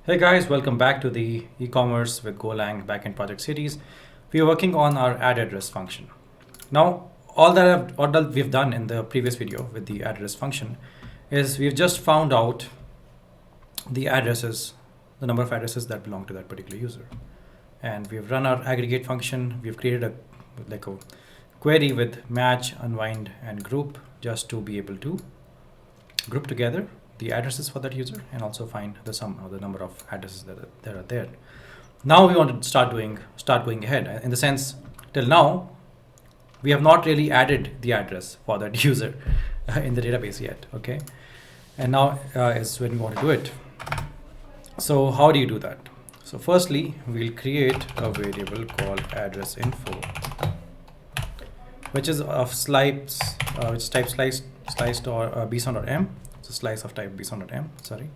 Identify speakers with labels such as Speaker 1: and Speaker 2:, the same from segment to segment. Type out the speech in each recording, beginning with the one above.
Speaker 1: Hey guys, welcome back to the e-commerce with Golang backend project series. We are working on our add address function. Now, all that we've done in the previous video with the add address function is we've just found out the addresses, the number of addresses that belong to that particular user. And we've run our aggregate function. We've created a query with match, unwind, and group just to be able to group together the addresses for that user and also find the sum of the number of addresses that are there. Now we want to start going ahead. In the sense, till now, we have not really added the address for that user in the database yet, okay? And now is when we want to do it. So how do you do that? So firstly, we'll create a variable called address info, which is of slice, which type sliced or bson.m. It's a slice of type bson.m, sorry.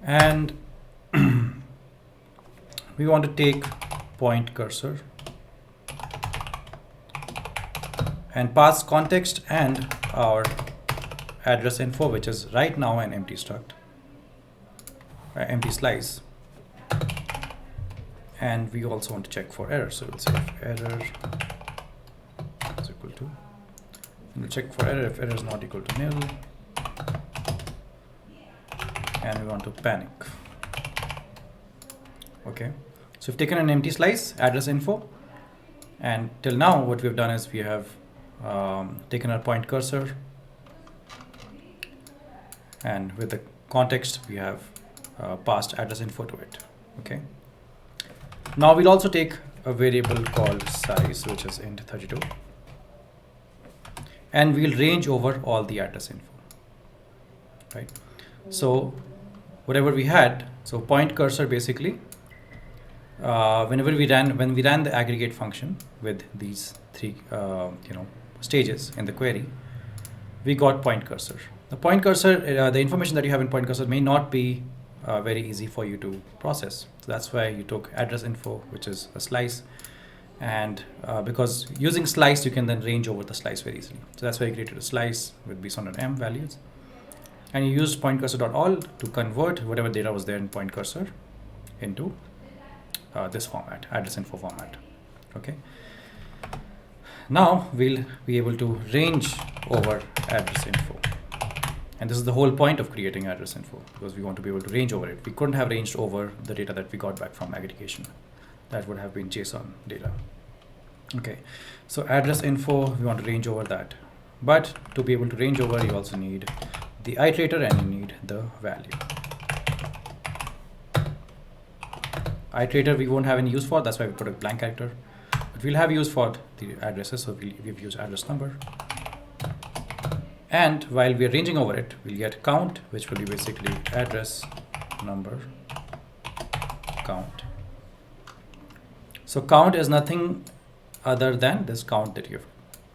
Speaker 1: And we want to take point cursor and pass context and our address info, which is right now an empty struct, empty slice. And we also want to check for error. So we'll say if error is equal to, and we'll check for error if error is not equal to nil. And we want to panic. Okay, so we've taken an empty slice, address info, and till now what we've done is we have taken our point cursor, and with the context we have passed address info to it. Okay, now we'll also take a variable called size, which is int 32, and we'll range over all the address info, right? So whatever we had, so point cursor basically, when we ran the aggregate function with these three stages in the query, we got point cursor. The point cursor, the information that you have in point cursor may not be very easy for you to process. So that's why you took address info, which is a slice, and because using slice you can then range over the slice very easily. So that's why you created a slice with bson.m values. And you used point cursor.all to convert whatever data was there in point cursor into this format, address info format. Okay. Now we'll be able to range over address info. And this is the whole point of creating address info, because we want to be able to range over it. We couldn't have ranged over the data that we got back from aggregation. That would have been JSON data. Okay. So address info, we want to range over that. But to be able to range over, you also need the iterator and you need the value. Iterator we won't have any use for, that's why we put a blank character. But we'll have use for the addresses, so we've used address number. And while we're ranging over it, we'll get count, which will be basically address number count. So count is nothing other than this count that you've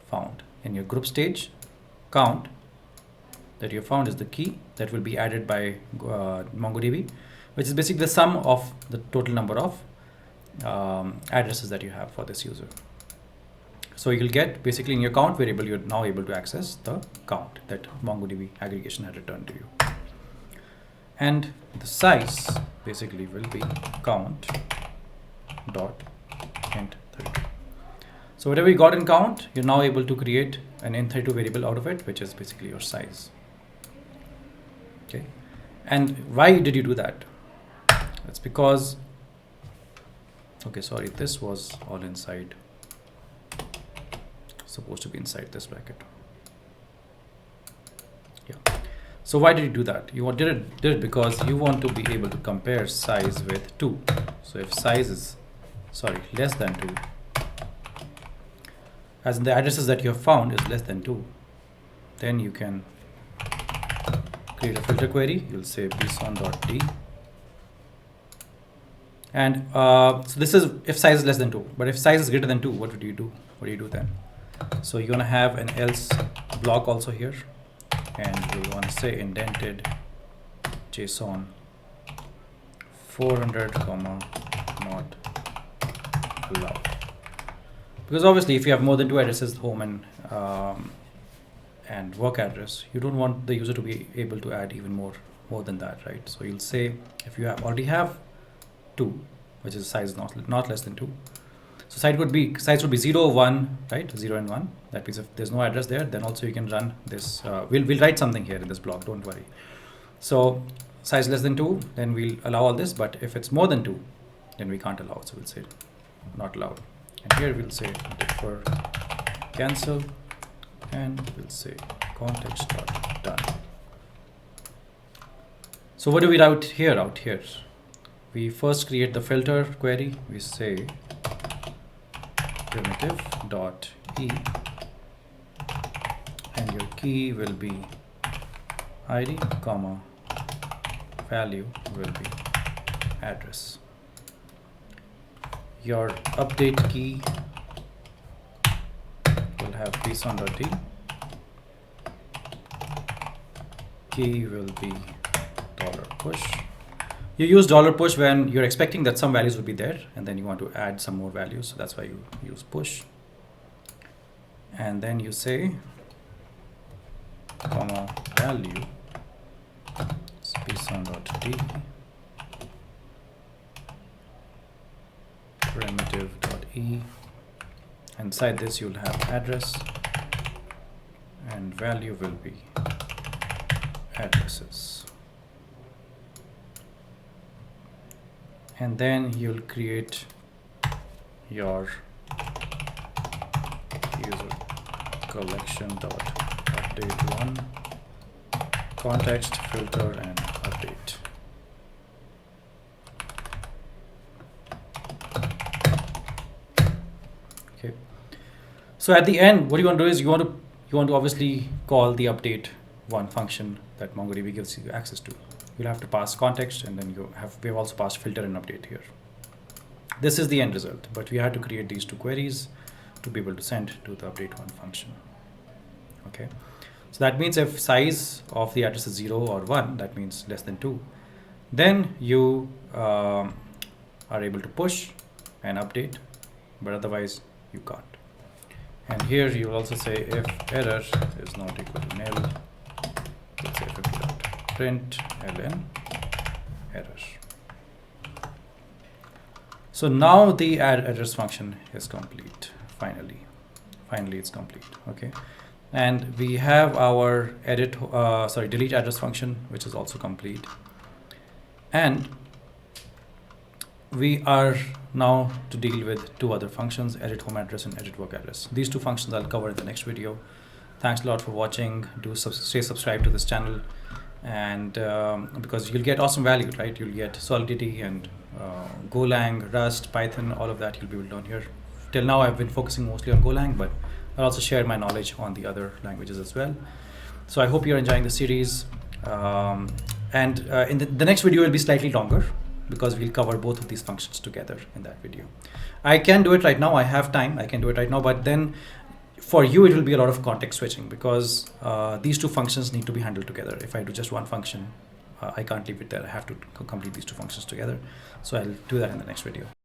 Speaker 1: found in your group stage. Count that you found is the key that will be added by MongoDB, which is basically the sum of the total number of addresses that you have for this user. So you'll get basically in your count variable, you're now able to access the count that MongoDB aggregation had returned to you. And the size basically will be count dot int 32. So whatever you got in count, you're now able to create an int32 variable out of it, which is basically your size. Okay, and why did you do that? It's because, okay, sorry, this was all inside, supposed to be inside this bracket. Yeah. So why did you do that? You did it because you want to be able to compare size with 2. So if size is, less than 2, as in the addresses that you have found is less than 2, then you can create a filter query. You'll say bson.d, and so this is if size is less than 2. But if size is greater than 2, what would you do? What do you do then? So you're gonna have an else block also here, and you want to say indented JSON 400, not allowed. Because obviously if you have more than 2 addresses, home and work address, you don't want the user to be able to add even more more than that, right? So you'll say if you already have 2, which is size not less than 2. So size would be 0, 1, right? 0 and 1. That means if there's no address there, then also you can run this. We'll write something here in this block. Don't worry. So size less than 2, then we'll allow all this. But if it's more than 2, then we can't allow. So we'll say not allowed. And here we'll say defer cancel, and we'll say context dot done. So what do we route here? Out here, we first create the filter query. We say primitive dot e, and your key will be id, comma, value will be address. Your update key will have pson.d, key will be $push. You use $push when you're expecting that some values will be there and then you want to add some more values, so that's why you use push. And then you say comma value pson.d primitive.e, inside this you'll have address and value will be addresses. And then you'll create your user collection dot update 1 context filter and update. Okay. So at the end, what you want to do is you want to obviously call the update 1 function that MongoDB gives you access to. You'll have to pass context, and then we have also passed filter and update here. This is the end result, but we had to create these 2 queries to be able to send to the update 1 function. Okay, so that means if size of the address is 0 or 1, that means less than 2, then you are able to push and update, but otherwise you can't. And here you will also say if error is not equal to nil, let's say print ln error. So now the add address function is complete. Finally it's complete. Okay, and we have our delete address function, which is also complete, and we are now to deal with 2 other functions, edit home address and edit work address. These 2 functions I'll cover in the next video. Thanks a lot for watching. Do stay subscribed to this channel, and because you'll get awesome value, right? You'll get Solidity and Golang, Rust, Python, all of that you'll be able to learn here. Till now I've been focusing mostly on Golang, but I'll also share my knowledge on the other languages as well. So I hope you're enjoying the series, and in the next video will be slightly longer because we'll cover both of these functions together in that video. I can do it right now, I have time, I can do it right now, but then for you it will be a lot of context switching because these 2 functions need to be handled together. If I do just 1 function, I can't leave it there. I have to complete these 2 functions together. So I'll do that in the next video.